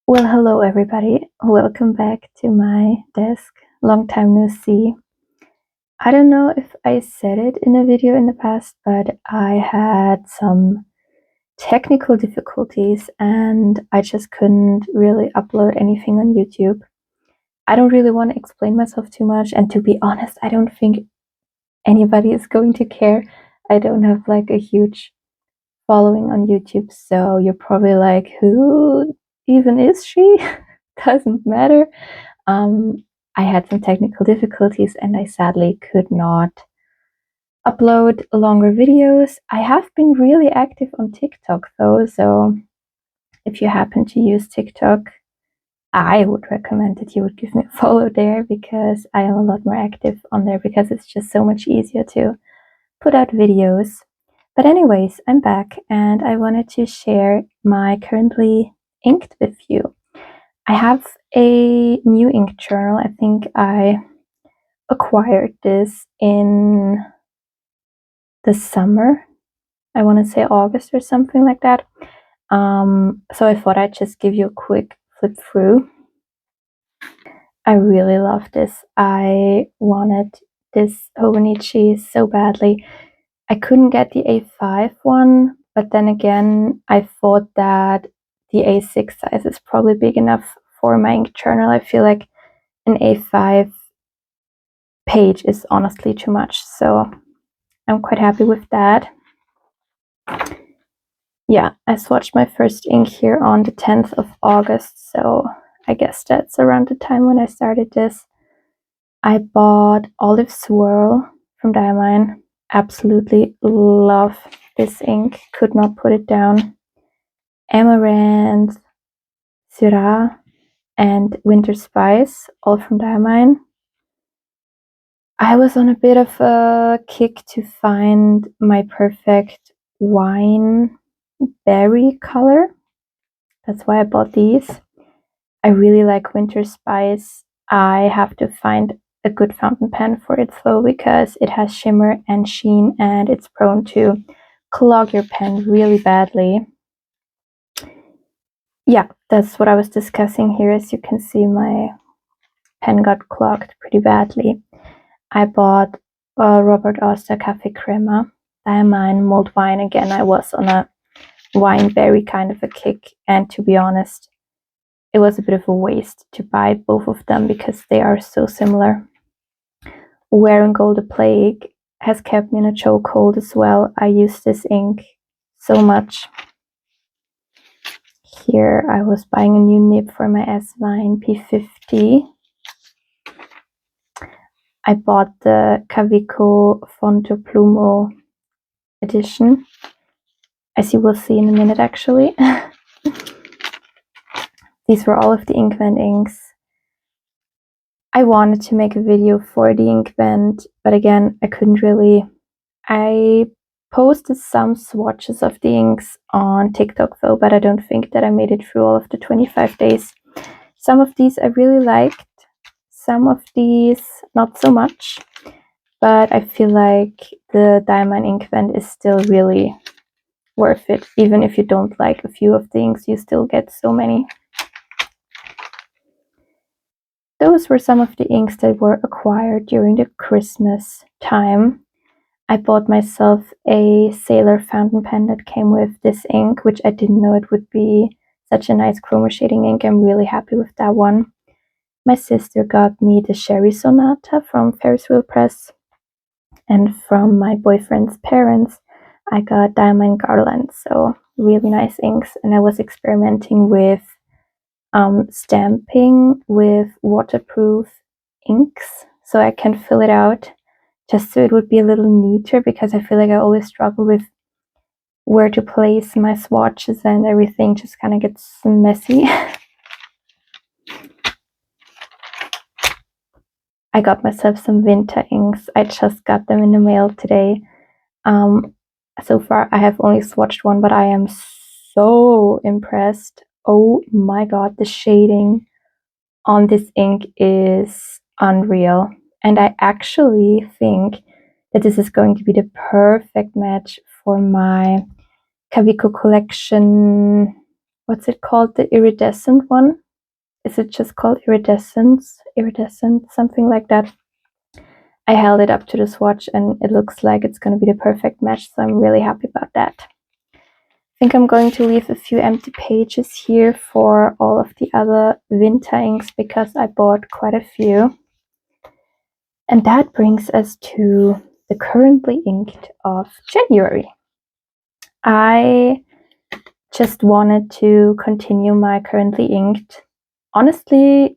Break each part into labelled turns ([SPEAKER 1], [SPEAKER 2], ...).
[SPEAKER 1] Well, hello everybody. Welcome back to my desk. Long time no see. I don't know if I said it in a video in the past, but I had some technical difficulties and I just couldn't really upload anything on YouTube. I don't really want to explain myself too much, and to be honest, I don't think anybody is going to care. I don't have like a huge following on YouTube, so you're probably like, who even is she? Doesn't matter. Um, I had some technical difficulties and I sadly could not upload longer videos. I have been really active on TikTok though, so if you happen to use TikTok, I would recommend that you would give me a follow there, because I am a lot more active on there because it's just so much easier to put out videos. But anyways, I'm back and I wanted to share my currently inked with you. I have a new ink journal. I think I acquired this in the summer. I want to say August or something like that. So I thought I'd just give you a quick flip through. I really love this. I wanted this Hobonichi so badly. I couldn't get the A5 one, but then again, I thought that the A6 size is probably big enough for my ink journal. I feel like an A5 page is honestly too much, so I'm quite happy with that. Yeah, I swatched my first ink here on the 10th of August, so I guess that's around the time when I started this. I bought Olive Swirl from Diamine. Absolutely love this ink, could not put it down. Amaranth, Syrah, and Winter Spice, all from Diamine. I was on a bit of a kick to find my perfect wine berry color. That's why I bought these. I really like Winter Spice. I have to find a good fountain pen for it though, because it has shimmer and sheen and it's prone to clog your pen really badly. Yeah, that's what I was discussing here. As you can see, my pen got clogged pretty badly. I bought Robert Oster Cafe Crema, Diamine mulled wine. Again, I was on a wine berry kind of a kick, and to be honest, it was a bit of a waste to buy both of them because they are so similar. Wearing Gold the Plague has kept me in a chokehold as well. I use this ink so much. Here I was buying a new nib for my Asvine P50. I bought the Kaweco Fontoplumo edition, as you will see in a minute actually. These were all of the INKED inks. I wanted to make a video for the INKED, but again, I couldn't really. I posted some swatches of the inks on TikTok though, but I don't think that I made it through all of the 25 days. Some of these I really liked, some of these not so much, but I feel like the Diamine INKED is still really worth it. Even if you don't like a few of the inks, you still get so many. Those were some of the inks that were acquired during the Christmas time. I bought myself a Sailor fountain pen that came with this ink, which I didn't know it would be such a nice chroma shading ink. I'm really happy with that one. My sister got me the Sherry Sonata from Ferris Wheel Press, and from my boyfriend's parents I got Diamine Garland, so really nice inks. And I was experimenting with stamping with waterproof inks so I can fill it out, just so it would be a little neater, because I feel like I always struggle with where to place my swatches and everything just kind of gets messy. I got myself some winter inks. I just got them in the mail today. So far I have only swatched one, but I am so impressed. Oh my god, the shading on this ink is unreal. And I actually think that this is going to be the perfect match for my Kaweco collection what's it called? The iridescent one? Is it just called iridescence? Iridescent, something like that. I held it up to the swatch and it looks like it's going to be the perfect match, so I'm really happy about that. I think I'm going to leave a few empty pages here for all of the other winter inks because I bought quite a few. And that brings us to the currently inked of January. I just wanted to continue my currently inked, honestly,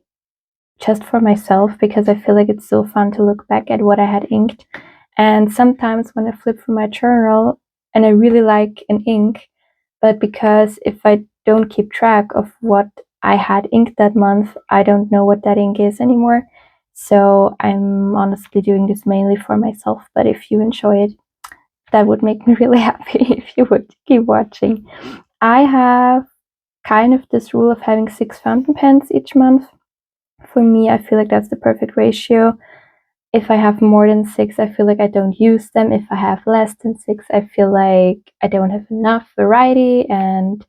[SPEAKER 1] just for myself, because I feel like it's so fun to look back at what I had inked. And sometimes when I flip through my journal and I really like an ink, but because if I don't keep track of what I had inked that month, I don't know what that ink is anymore. So I'm honestly doing this mainly for myself, but if you enjoy it, that would make me really happy if you would keep watching. I have kind of this rule of having 6 fountain pens each month. For me, I feel like that's the perfect ratio. If I have more than 6, I feel like I don't use them. If I have less than 6, I feel like I don't have enough variety, and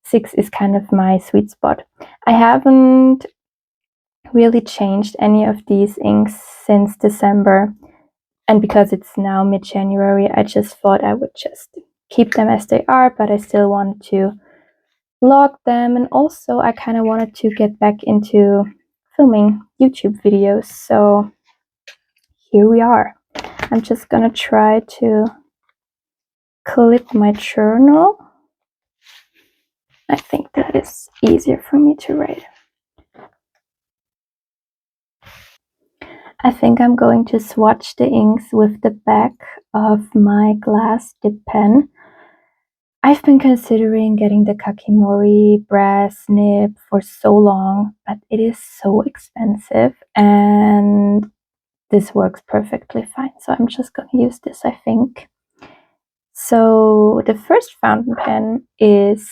[SPEAKER 1] 6 is kind of my sweet spot. I haven't really changed any of these inks since December, and because it's now mid-January, I just thought I would just keep them as they are, but I still wanted to log them, and also I kind of wanted to get back into filming YouTube videos, so here we are. I'm just gonna try to clip my journal. I think that is easier for me to write. I think I'm going to swatch the inks with the back of my glass dip pen. I've been considering getting the Kakimori brass nib for so long, but it is so expensive and this works perfectly fine. So I'm just going to use this, I think. So the first fountain pen is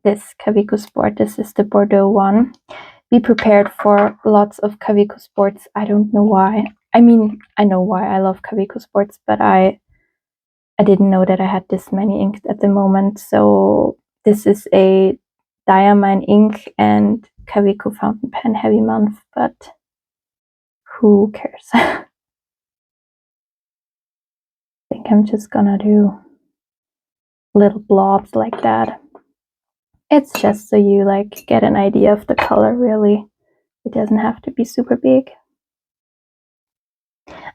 [SPEAKER 1] this Kaweco Sport. This is the Bordeaux one. Be prepared for lots of Kaweco Sports. I don't know why. I mean, I know why I love Kaweco Sports, but I didn't know that I had this many inks at the moment. So this is a Diamine ink and Kaweco fountain pen heavy month, but who cares? I think I'm just gonna do little blobs like that. It's just so you like get an idea of the color, really. It doesn't have to be super big.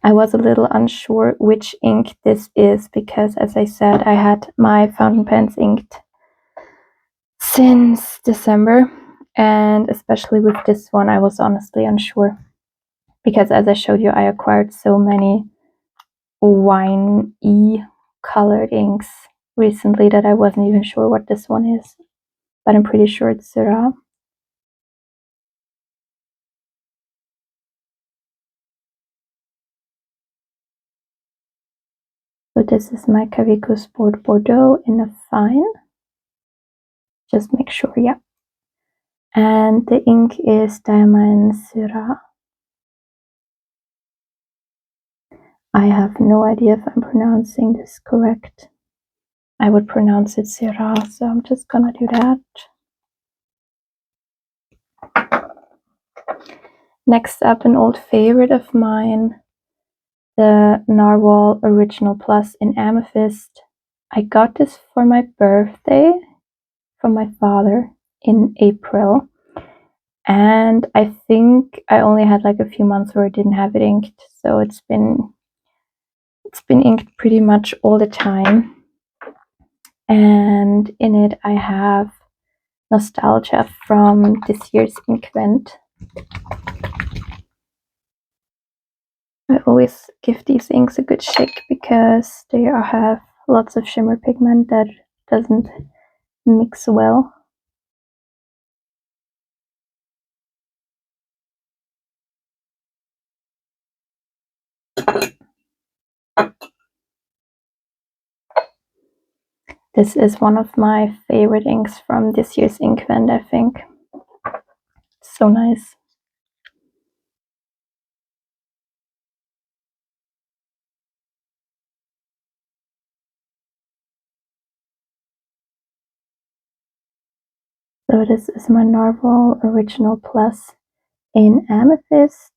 [SPEAKER 1] I was a little unsure which ink this is because, as I said, I had my fountain pens inked since December, and especially with this one I was honestly unsure because, as I showed you, I acquired so many wine-y colored inks recently that I wasn't even sure what this one is, but I'm pretty sure it's Syrah. So this is my Kaweco Sport Bordeaux in a fine. Just make sure, yeah. And the ink is Diamine Syrah. I have no idea if I'm pronouncing this correct. I would pronounce it Syrah, so I'm just gonna do that. Next up, an old favorite of mine, the Narwhal Original Plus in Amethyst. I got this for my birthday from my father in April, and I think I only had like a few months where I didn't have it inked, so it's been inked pretty much all the time. And in it I have Nostalgia from this year's INKED. I always give these inks a good shake because they have lots of shimmer pigment that doesn't mix well. This is one of my favorite inks from this year's INKED, I think. So nice. So this is my Nahvalur Original Plus in Amethyst,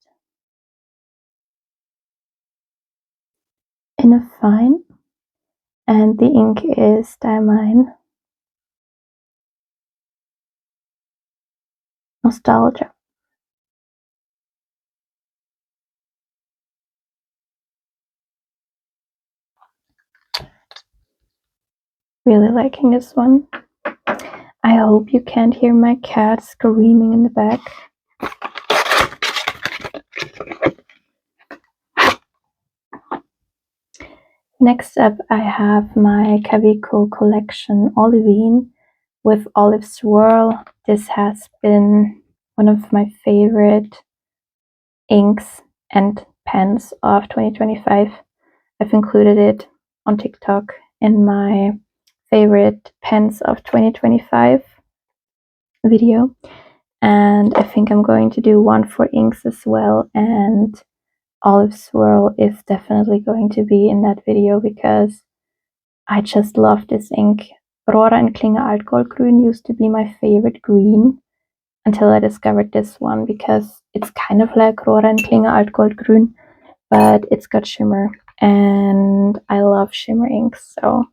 [SPEAKER 1] in a fine, and the ink is Diamine Nostalgia. Really liking this one. I hope you can't hear my cat screaming in the back. Next up, I have my Kaweco collection Olivine with Olive Swirl. This has been one of my favorite inks and pens of 2025. I've included it on TikTok in my favorite pens of 2025 video, and I think I'm going to do one for inks as well, and Olive Swirl is definitely going to be in that video because I just love this ink. Rohra and Klinge Altgoldgrün used to be my favorite green until I discovered this one because it's kind of like Rohra and Klinge Altgoldgrün, but it's got shimmer, and I love shimmer inks, so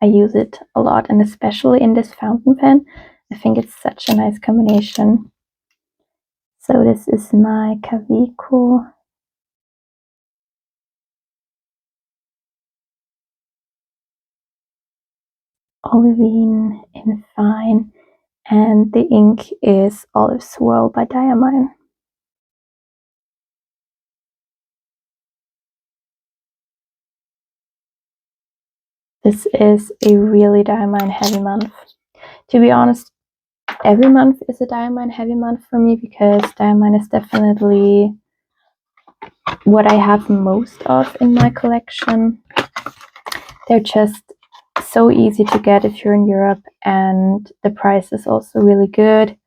[SPEAKER 1] I use it a lot, and especially in this fountain pen, I think it's such a nice combination. So this is my Kaweco Olivine in fine, and the ink is Olive Swirl by Diamine. This is a really Diamine heavy month. To be honest, every month is a Diamine heavy month for me because Diamine is definitely what I have most of in my collection. They're just so easy to get if you're in Europe, and the price is also really good.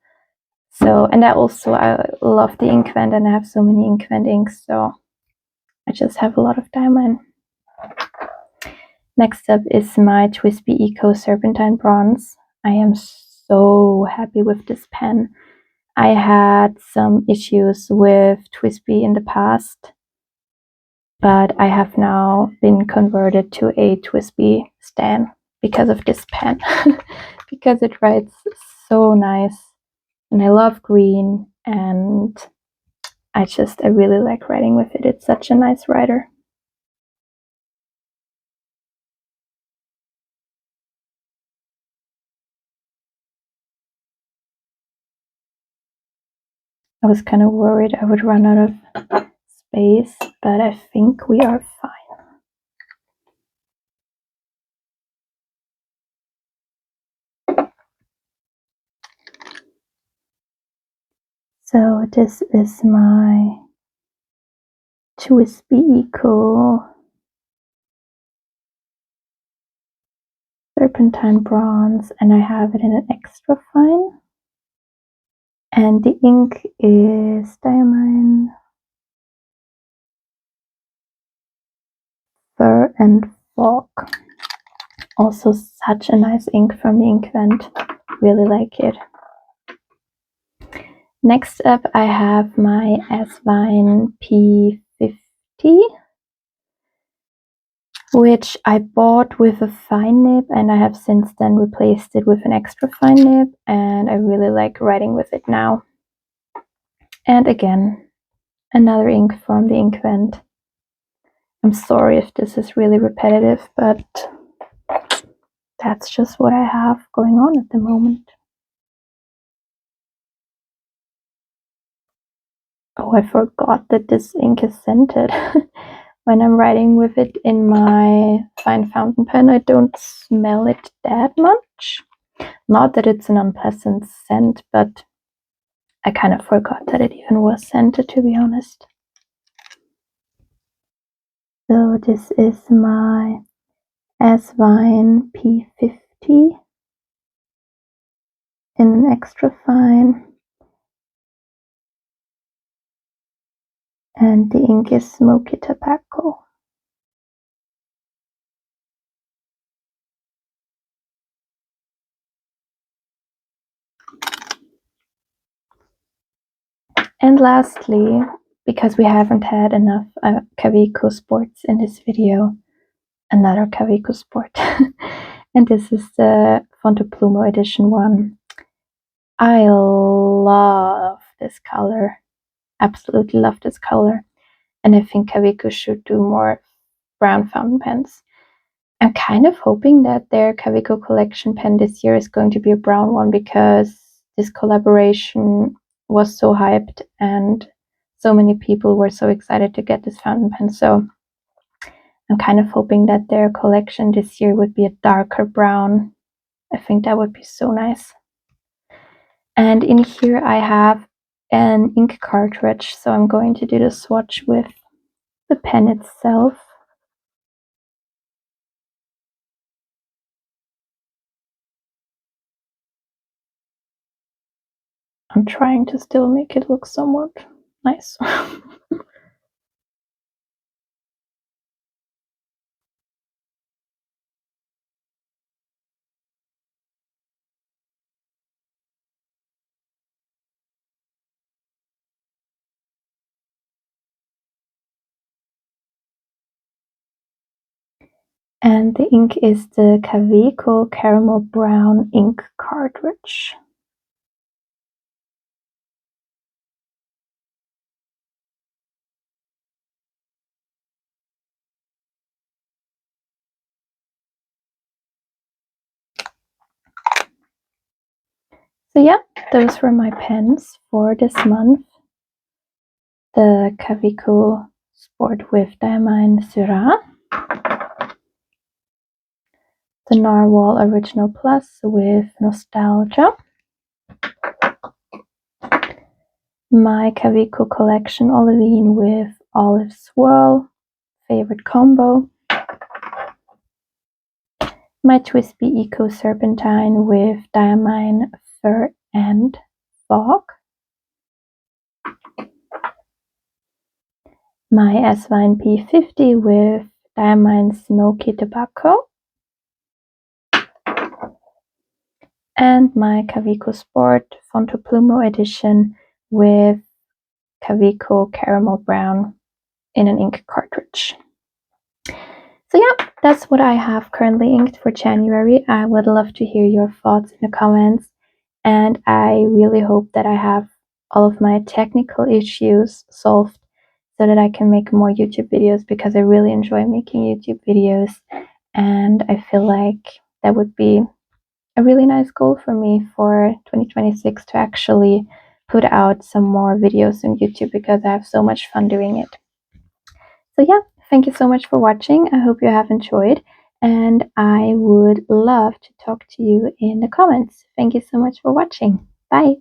[SPEAKER 1] So, and I love the INKED, and I have so many INKED inks, so I just have a lot of Diamine. Next up is my TWSBI Eco Serpentine Bronze. I am so happy with this pen. I had some issues with TWSBI in the past, but I have now been converted to a TWSBI stan because of this pen, because it writes so nice, and I love green, and I really like writing with it. It's such a nice writer. I was kind of worried I would run out of space, but I think we are fine. So this is my TWSBI Eco Serpentine Bronze, and I have it in an extra fine. And the ink is Diamine Fur and Fog. Also such a nice ink from the INKED. Really like it. Next up, I have my Asvine P50, which I bought with a fine nib, and I have since then replaced it with an extra fine nib, and I really like writing with it now. And again, another ink from the INKED. I'm sorry if this is really repetitive, but that's just what I have going on at the moment. Oh, I forgot that this ink is scented. When I'm writing with it in my fine fountain pen, I don't smell it that much. Not that it's an unpleasant scent, but I kind of forgot that it even was scented, to be honest. So this is my Asvine P50 in an extra fine. And the ink is Smoky Tobacco. And lastly, because we haven't had enough Kaweco sports in this video, another Kaweco sport. And this is the fontoplumo edition one. I love this color, absolutely love this color, and I think Kaweco should do more brown fountain pens. I'm kind of hoping that their Kaweco collection pen this year is going to be a brown one, because this collaboration was so hyped and so many people were so excited to get this fountain pen. So I'm kind of hoping that their collection this year would be a darker brown. I think that would be so nice. And in here I have an ink cartridge, so I'm going to do the swatch with the pen itself. I'm trying to still make it look somewhat nice. And the ink is the Kaweco Caramel Brown ink cartridge. So yeah, those were my pens for this month. The Kaweco Sport with Diamine Syrah, the Narwhal Original Plus with Nostalgia, my Kaweco Collection Olivine with Olive Swirl, favorite combo, my TWSBI Eco Serpentine with Diamine Fur and Fog, my Asvine P50 with Diamine Smoky Tobacco, and my Kaweco Sport Fontoplumo edition with Kaweco Caramel Brown in an ink cartridge. So yeah, that's what I have currently inked for January. I would love to hear your thoughts in the comments, and I really hope that I have all of my technical issues solved so that I can make more YouTube videos, because I really enjoy making YouTube videos, and I feel like that would be a really nice goal for me for 2026, to actually put out some more videos on YouTube, because I have so much fun doing it. So yeah, thank you so much for watching. I hope you have enjoyed, and I would love to talk to you in the comments. Thank you so much for watching. Bye.